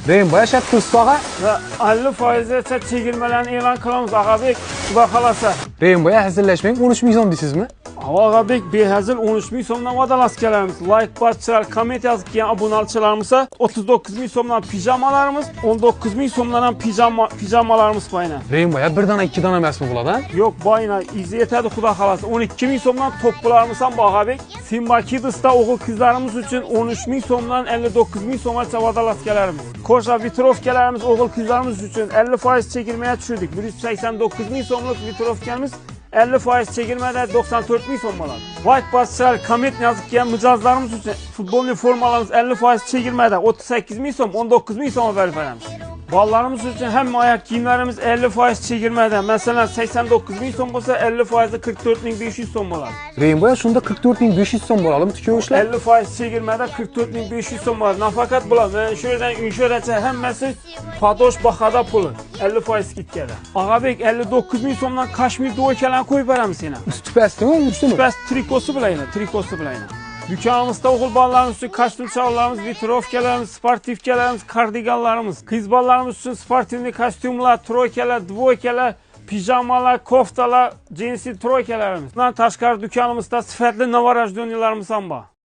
Rainbow yaşatdı ustağa. Ve 50%'e çekilmelerini elan kılımız Ağabey. Xuda xalasa. Rainbow'a hazırlaşmayın 13 milyon deysizmi? Ağabey behazil 13 ming so'mdan vadalas kelarimiz. Like boschilar, komment yozib kelgan obunachilarimizga 39 ming so'mdan pijamalarimiz, 19 ming so'mdan ham pijamalarimiz bayna. Rainbow'a bir dana 2 dana emasmi bo'ladi? Yo'q, bayna izi yetadi xudo xolasa. 12 ming so'mdan to'plarimiz ham bor Ağabey. Simba Kids'da o'g'il qizlarimiz uchun 13 ming so'mdan 59 ming so'mgacha vadalas kelarimiz. Koja vitrovkalarimiz o'g'il qizlarimiz uchun 50% chekilmaya tushirdik. 189 ming so'mlik vitrovkamiz 50% çekilmede 94 ming so'm bo'ladi. White boschilar, komment yozib kelgan mijozlarimiz uchun futbolni formalarimiz 50% çekilmede 38 ming so'm, 19 ming so'm verib beramiz. Bolalarimiz uchun hamma oyoq kiyimlarimiz 50% çekilmede. Mesela 89 ming so'm bo'lsa 50% 44 ming 500 so'm bo'ladi. Rainbow'a shunda 44 ming 500 so'm bo'ladimi tikuv-ishlar? 50% çekilmede 44 ming 500 so'm bo'ladi. Nafaqat bular, mana shu yerdan inshoratcha hammasi padosh bahada puli. 50% skidkada. Ağabey 59 ming so'mdan kashmir do'ykalarni qo'yib beramiz seni. Üstü pastmi, üstümi? Bas trikosu bilayna, trikosu bilayna. Dükkanımızda o'g'il bolalarimiz uchun kostyum chog'larimiz, vitrovkalarimiz, sportivkalarimiz, kardiganlarimiz, qiz bolalarimiz uchun sportivniy kostyumlar, troykalar, dvoykalar, pijamalar, koftalar, jinsi troykalarimiz. Bundan tashqari dükkanımızda sifatli novorожденныйlarimiz ham bor.